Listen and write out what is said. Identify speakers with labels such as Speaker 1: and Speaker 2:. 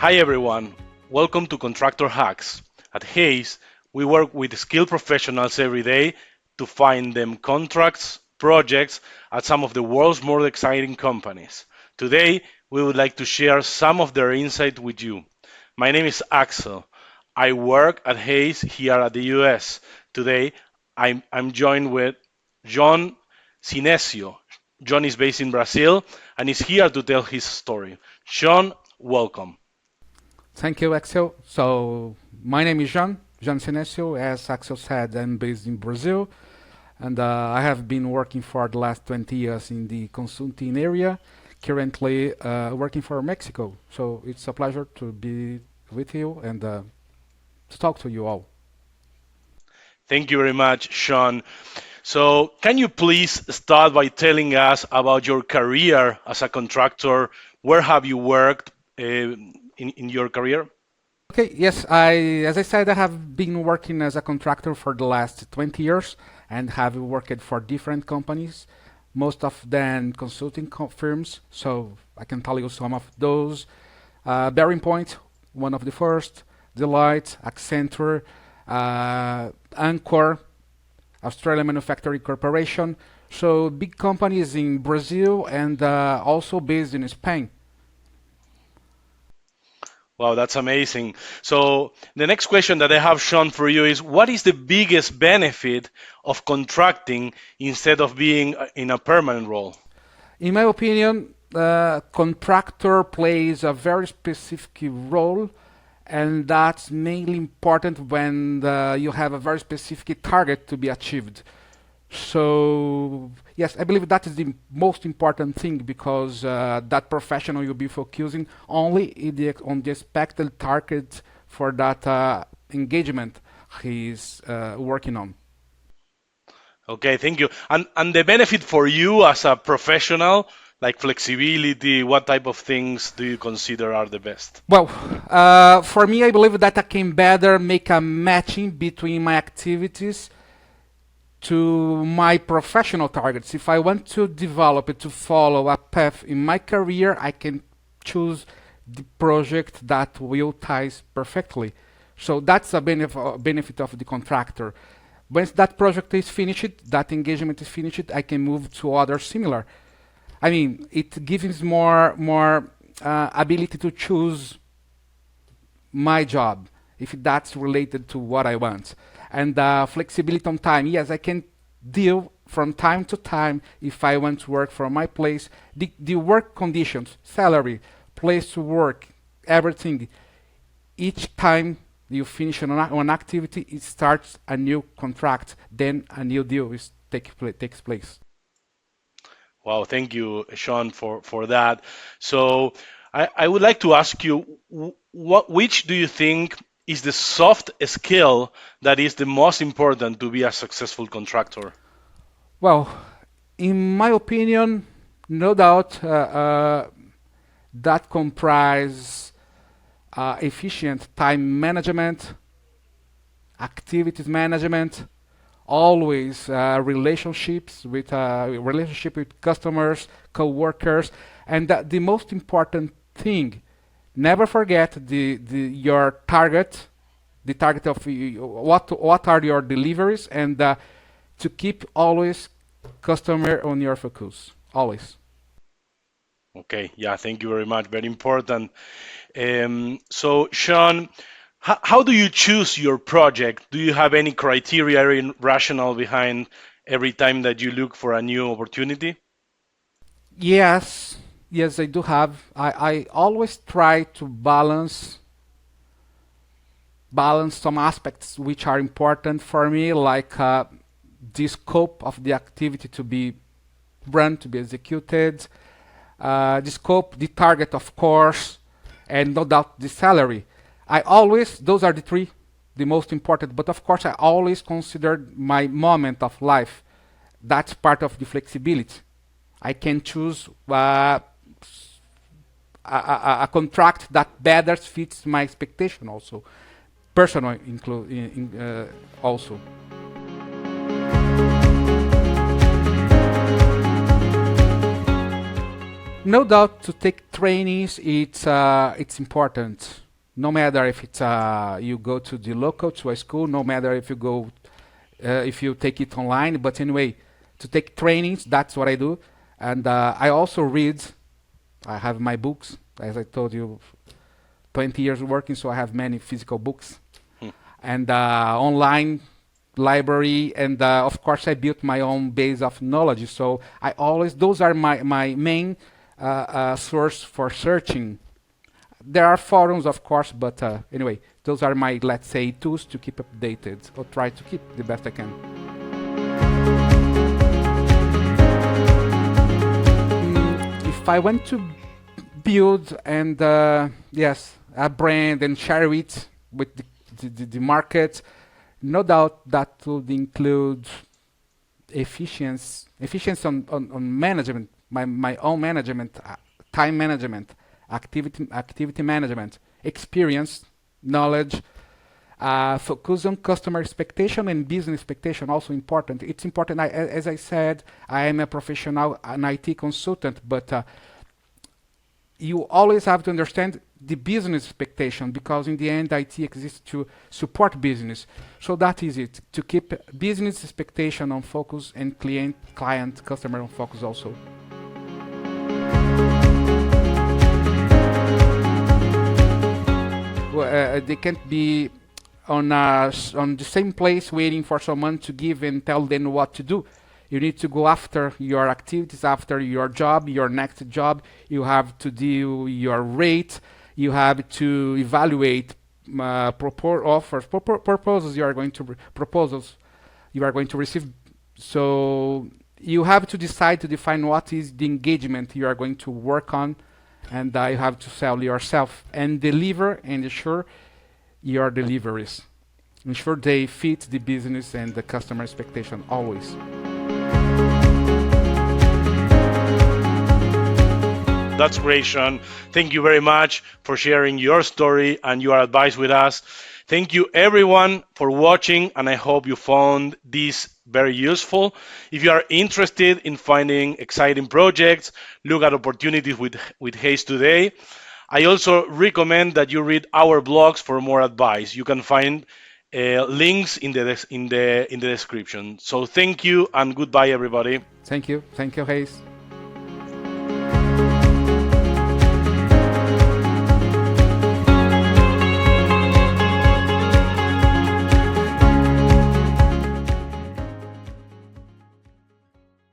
Speaker 1: Hi everyone, welcome to Contractor Hacks. At Hayes, we work with skilled professionals every day to find them contracts, projects at some of the world's more exciting companies. Today, we would like to share some of their insight with you. My name is Axel. I work at Hayes here at the US. Today, I'm joined with John Sinesio. John is based in Brazil and is here to tell his story. John, welcome.
Speaker 2: Thank you, Axel. So, my name is Jean Sinesio. As Axel said, I'm based in Brazil, and I have been working for the last 20 years in the consulting area, currently working for Mexico. So, it's a pleasure to be with you and to talk to you all.
Speaker 1: Thank you very much, Sean. So, can you please start by telling us about your career as a contractor? Where have you worked in your career?
Speaker 2: Okay, yes, as I said, I have been working as a contractor for the last 20 years and have worked for different companies, most of them consulting firms. So I can tell you some of those. Bearing Point, one of the first, Deloitte, Accenture, Anchor, Australian Manufacturing Corporation. So big companies in Brazil and also based in Spain.
Speaker 1: Wow, that's amazing. So, the next question that I have, Sean, for you is what is the biggest benefit of contracting instead of being in a permanent role?
Speaker 2: In my opinion, contractor plays a very specific role, and that's mainly important when you have a very specific target to be achieved. So, yes, I believe that is the most important thing because that professional will be focusing only on the expected target for that engagement he's working on.
Speaker 1: Okay, thank you. And the benefit for you as a professional, like flexibility, what type of things do you consider are the best?
Speaker 2: Well, for me, I believe that I can better make a matching between my activities to my professional targets. If I want to develop it to follow a path in my career, I can choose the project that will ties perfectly. So that's a benefit of the contractor. Once that project is finished, that engagement is finished, I can move to other similar. I mean, it gives more ability to choose my job if that's related to what I want. And flexibility on time. Yes, I can deal from time to time if I want to work from my place. The work conditions, salary, place to work, everything. Each time you finish an activity, it starts a new contract. Then a new deal takes place.
Speaker 1: Wow, thank you, Sean, for that. So I would like to ask you, which do you think is the soft skill that is the most important to be a successful contractor?
Speaker 2: Well, in my opinion, no doubt that comprise efficient time management, activities management, always relationship with customers, co-workers, and the most important thing, never forget your target, the target of what are your deliveries, and to keep always customer on your focus, always.
Speaker 1: Okay, yeah, thank you very much. Very important. So, Sean, how do you choose your project? Do you have any criteria or rationale behind every time that you look for a new opportunity?
Speaker 2: Yes, yes, I do have. I always try to balance some aspects which are important for me, like the scope of the activity to be run, to be executed, the scope, the target, of course, and no doubt the salary. Those are the three, the most important, but of course, I always consider my moment of life. That's part of the flexibility. I can choose a contract that better fits my expectation also, personal also. No doubt to take trainings, it's important. No matter if it's you go to the local to a school, no matter if you go if you take it online. But anyway, to take trainings, that's what I do. And I also read. I have my books, as I told you, 20 years working, so I have many physical books
Speaker 1: Hmm.
Speaker 2: and online library. And of course, I built my own base of knowledge. So I always those are my main source for searching. There are forums, of course, but anyway, those are my, let's say, tools to keep updated or try to keep the best I can. If I want to build and yes, a brand and share it with the market, no doubt that would include efficiency on management, my own management, time management, activity management, experience, knowledge, focus on customer expectation and business expectation. Also important. It's important. As I said, I am a professional, an IT consultant, but you always have to understand the business expectation because in the end IT exists to support business. So that is it, to keep business expectation on focus and client customer on focus also. Well, they can't be on the same place waiting for someone to give and tell them what to do. You need to go after your activities, after your job, your next job. You have to do your rate. You have to evaluate offers, proposals you are going to proposals you are going to receive. So you have to decide to define what is the engagement you are going to work on, and you have to sell yourself and deliver and ensure your deliveries. Ensure they fit the business and the customer expectation always.
Speaker 1: That's great, Sean. Thank you very much for sharing your story and your advice with us. Thank you, everyone, for watching, and I hope you found this very useful. If you are interested in finding exciting projects, look at opportunities with Haze today. I also recommend that you read our blogs for more advice. You can find links in the description. So thank you and goodbye, everybody.
Speaker 2: Thank you, Hayes.